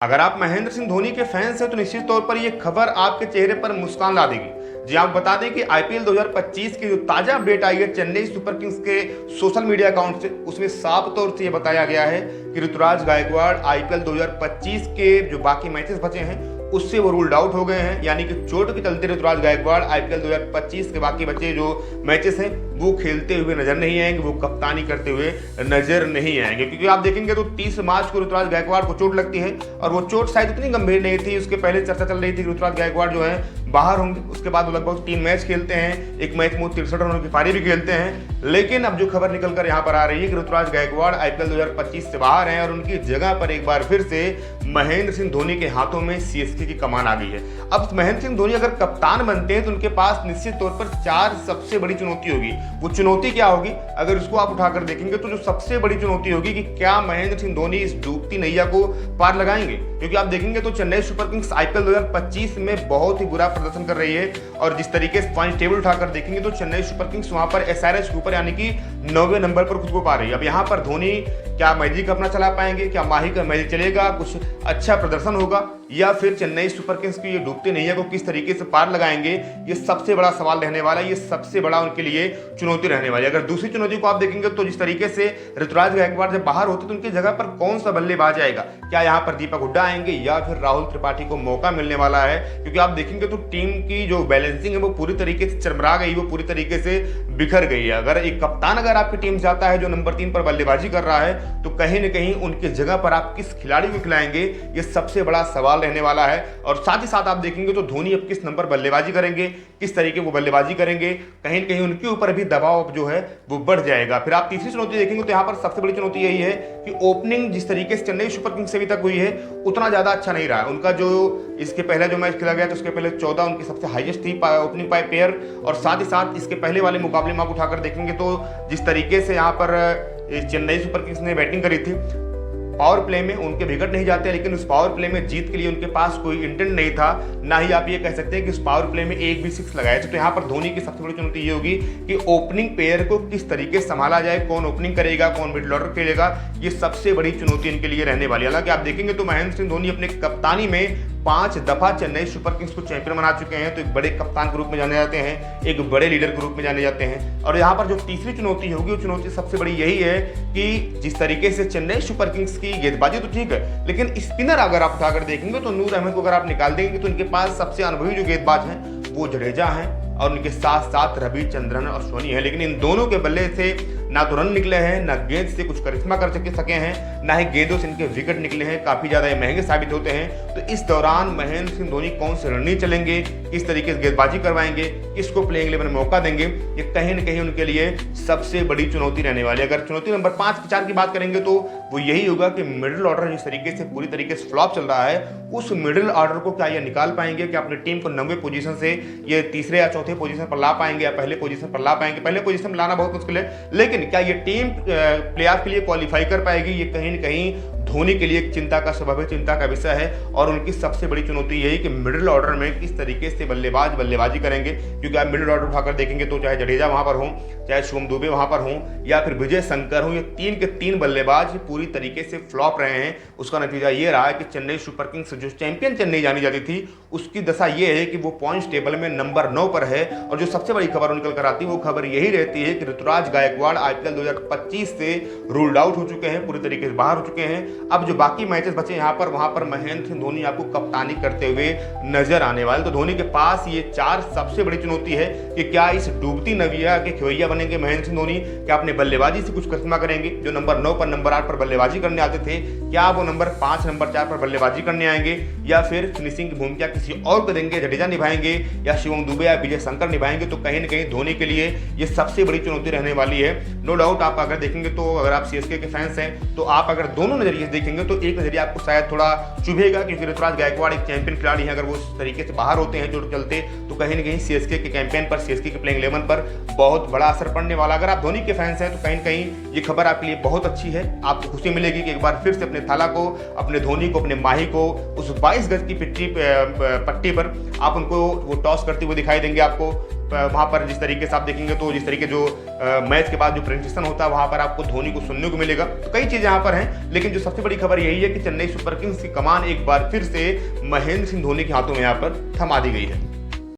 अगर आप महेंद्र सिंह धोनी के फैंस हैं तो निश्चित तौर पर यह खबर आपके चेहरे पर मुस्कान ला देगी। जी आप बता दें कि आईपीएल 2025 की जो ताजा अपडेट आई है चेन्नई सुपर किंग्स के सोशल मीडिया अकाउंट से, उसमें साफ तौर से यह बताया गया है कि ऋतुराज गायकवाड़ आईपीएल 2025 के जो बाकी मैचेस बचे हैं उससे वो रूल्ड आउट हो गए हैं। यानी कि चोट के चलते ऋतुराज गायकवाड़ आईपीएल 2025 के बाकी बचे जो मैचेस हैं वो खेलते हुए नजर नहीं आएंगे, वो कप्तानी करते हुए नजर नहीं आएंगे। क्योंकि आप देखेंगे तो 30 मार्च को ऋतुराज गायकवाड़ को चोट लगती है और वो चोट शायद इतनी गंभीर नहीं थी। उसके पहले चर्चा चल रही थी कि ऋतुराज गायकवाड़ जो है बाहर होंगे। उसके बाद वो लगभग 3 मैच खेलते हैं, एक मैच में 63 रनों की पारी भी खेलते हैं। लेकिन अब जो खबर निकल कर यहाँ पर आ रही है कि ऋतुराज गायकवाड़ आईपीएल 2025 से बाहर हैं और उनकी जगह पर एक बार फिर से महेंद्र सिंह धोनी के हाथों में सीएसके की कमान आ गई है। अब महेंद्र सिंह धोनी अगर कप्तान बनते हैं तो उनके पास निश्चित तौर पर 4 सबसे बड़ी चुनौती होगी। वो चुनौती क्या होगी अगर उसको आप उठाकर देखेंगे तो जो सबसे बड़ी चुनौती होगी कि क्या महेंद्र सिंह धोनी इस डूबती नैया को पार लगाएंगे। क्योंकि आप देखेंगे तो चेन्नई सुपर किंग्स आईपीएल 2025 में बहुत ही बुरा प्रदर्शन कर रही है और जिस तरीके से पॉइंट टेबल उठाकर देखेंगे तो चेन्नई सुपर किंग्स वहां पर एसआरएच के ऊपर यानी कि 9वें नंबर पर खुद को पा रही है। अब यहाँ पर धोनी क्या मैजिक अपना चला पाएंगे, क्या माही का मैजिक चलेगा, कुछ अच्छा प्रदर्शन होगा या फिर चेन्नई सुपर किंग्स की ये डूबती नैया को किस तरीके से पार लगाएंगे, ये सबसे बड़ा सवाल रहने वाला है। ये सबसे बड़ा उनके लिए चुनौती रहने वाली है। अगर दूसरी चुनौती को आप देखेंगे तो जिस तरीके से ऋतुराज गायकवाड़ जब बाहर होते तो उनकी जगह पर कौन सा बल्लेबाज आएगा, क्या यहाँ पर दीपक हुड्डा आएंगे या फिर राहुल त्रिपाठी को मौका मिलने वाला है। क्योंकि आप देखेंगे तो टीम की जो बैलेंसिंग है वो पूरी तरीके से चरमरा गई, वो पूरी तरीके से बिखर गई है। अगर एक कप्तान अगर आपकी टीम जाता है जो नंबर 3 पर बल्लेबाजी कर रहा है तो कहीं ना कहीं उनकी जगह पर आप किस खिलाड़ी को खिलाएंगे, ये सबसे बड़ा सवाल रहने वाला है। और साथ ही साथ आप देखेंगे तो धोनी अब किस नंबर बल्लेबाजी करेंगे, किस तरीके वो बल्लेबाजी करेंगे, कहीं ना कहीं उनके ऊपर भी दबाव जो है वो बढ़ जाएगा। फिर आप तीसरी चुनौती देखेंगे तो यहाँ पर सबसे बड़ी चुनौती यही है कि ओपनिंग जिस तरीके से चेन्नई सुपर किंग्स से अभी तक हुई है उतना ज्यादा अच्छा नहीं रहा। उनका जो इसके पहले जो मैच खेला गया तो उसके पहले 14 उनकी सबसे हाईएस्ट थी ओपनिंग पाई पेयर। और साथ ही साथ इसके पहले वाले मुकाबले में आप उठाकर देखेंगे तो जिस तरीके से यहाँ पर चेन्नई सुपर किंग्स ने बैटिंग करी थी पावर प्ले में उनके विकेट नहीं जाते, लेकिन उस पावर प्ले में जीत के लिए उनके पास कोई इंटेंट नहीं था। ना ही आप ये कह सकते हैं कि उस पावर प्ले में एक भी 6 लगाए थे। तो यहाँ पर धोनी की सबसे बड़ी चुनौती ये होगी कि ओपनिंग पेयर को किस तरीके से संभाला जाए, कौन ओपनिंग करेगा, कौन मिडिल ऑर्डर खेलेगा, ये सबसे बड़ी चुनौती इनके लिए रहने वाली है। हालांकि आप देखेंगे तो महेंद्र सिंह धोनी अपने कप्तानी में 5 दफा चेन्नई सुपर किंग्स को चैंपियन बना चुके हैं, तो एक बड़े कप्तान के रूप में जाने जाते हैं, एक बड़े लीडर के रूप में जाने जाते हैं। और यहाँ पर जो तीसरी चुनौती होगी वो चुनौती सबसे बड़ी यही है कि जिस तरीके से चेन्नई सुपर किंग्स की गेंदबाजी तो ठीक है, लेकिन स्पिनर अगर आप उठाकर देखेंगे तो नूर अहमद को अगर आप निकाल देंगे तो उनके पास सबसे अनुभवी जो गेंदबाज हैं वो जडेजा हैं और उनके साथ साथ रविचंद्रन अश्विनी है। लेकिन इन दोनों के बल्ले से ना तो रन निकले हैं, ना गेंद से कुछ करिश्मा कर सके हैं, ना ही गेंदों से इनके विकेट निकले हैं। काफी ज्यादा ये महंगे साबित होते हैं। तो इस दौरान महेंद्र सिंह धोनी कौन से रणनीति चलेंगे, किस तरीके से गेंदबाजी करवाएंगे, किसको प्लेइंग 11 में मौका देंगे, ये कहीं ना कहीं उनके लिए सबसे बड़ी चुनौती रहने वाली है। अगर चुनौती नंबर 5 4 की बात करेंगे तो वो यही होगा कि मिडिल ऑर्डर जिस तरीके से पूरी तरीके से फ्लॉप चल रहा है उस मिडिल ऑर्डर को क्या ये निकाल पाएंगे, क्या अपनी टीम को 9वें पोजीशन से ये तीसरे या चौथे पोजीशन पर ला पाएंगे या पहले पोजीशन पर ला पाएंगे। पहले पोजीशन में लाना बहुत मुश्किल है, लेकिन क्या ये टीम प्लेऑफ के लिए क्वालिफाई कर पाएगी, ये कहीं न कहीं धोनी के लिए एक चिंता का सबब है, चिंता का विषय है। और उनकी सबसे बड़ी चुनौती यही कि मिडिल ऑर्डर में किस तरीके से बल्लेबाजी करेंगे। क्योंकि आप मिडिल ऑर्डर उठाकर देखेंगे तो चाहे जडेजा वहां पर हों, चाहे शिवम दुबे वहां पर हों या फिर विजय शंकर हों, ये 3 के 3 बल्लेबाज पूरी तरीके से फ्लॉप रहे हैं। उसका नतीजा ये रहा है कि चेन्नई सुपर किंग्स जो चैंपियन चेन्नई जानी जाती थी उसकी दशा ये है कि वो पॉइंट्स टेबल में नंबर 9 पर है। और जो सबसे बड़ी खबर निकल कर आती है वो खबर यही रहती है कि ऋतुराज गायकवाड़ आईपीएल 2025 से रूल्ड आउट हो चुके हैं, पूरी तरीके से बाहर हो चुके हैं। अब जो बाकी मैचेस बचे यहाँ पर वहां पर महेंद्र सिंह धोनी आपको कप्तानी करते हुए नजर आने वाले। तो धोनी के पास ये 4 सबसे बड़ी चुनौती है कि क्या इस डूबती नैया के खिवैया बनेंगे महेंद्र सिंह धोनी, क्या अपने बल्लेबाजी से कुछ करिश्मा करेंगे। जो नंबर 9 पर नंबर 8 पर बल्लेबाजी करने आते थे क्या वो नंबर 5 नंबर 4 पर बल्लेबाजी करने आएंगे या फिर फिनिशिंग की भूमिका किसी और को देंगे, जडेजा निभाएंगे या शिवम दुबे या विजय शंकर निभाएंगे। तो कहीं ना कहीं धोनी के लिए ये सबसे बड़ी चुनौती रहने वाली है। नो डाउट आप अगर देखेंगे तो अगर आप सीएसके के फैंस हैं तो आप अगर दोनों नजरिए से देखेंगे तो एक नजरिया आपको शायद थोड़ा चुभेगा, क्योंकि ऋतुराज गायकवाड़ एक चैंपियन खिलाड़ी है। अगर वो उस तरीके से बाहर होते हैं चोट चलते तो कहीं ना कहीं सीएसके के कैंपेन पर, सीएसके के प्लेइंग 11 पर बहुत बड़ा असर पड़ने वाला। अगर आप धोनी के फैंस हैं तो कहीं ना कहीं ये खबर आपके लिए बहुत अच्छी है। आपको खुशी मिलेगी कि एक बार फिर से अपने थाला को, अपने धोनी को, अपने माही को उस 22 गज की पट्टी पर आप उनको वो टॉस करते हुए दिखाई देंगे आपको। वहाँ पर जिस तरीके से आप देखेंगे तो जिस तरीके जो मैच के बाद जो प्रेजेंटेशन होता है वहाँ पर आपको धोनी को सुनने को मिलेगा। तो कई चीज़ें यहाँ पर हैं, लेकिन जो सबसे बड़ी खबर यही है कि चेन्नई सुपर किंग्स की कमान एक बार फिर से महेंद्र सिंह धोनी के हाथों में यहाँ पर थमा दी गई है।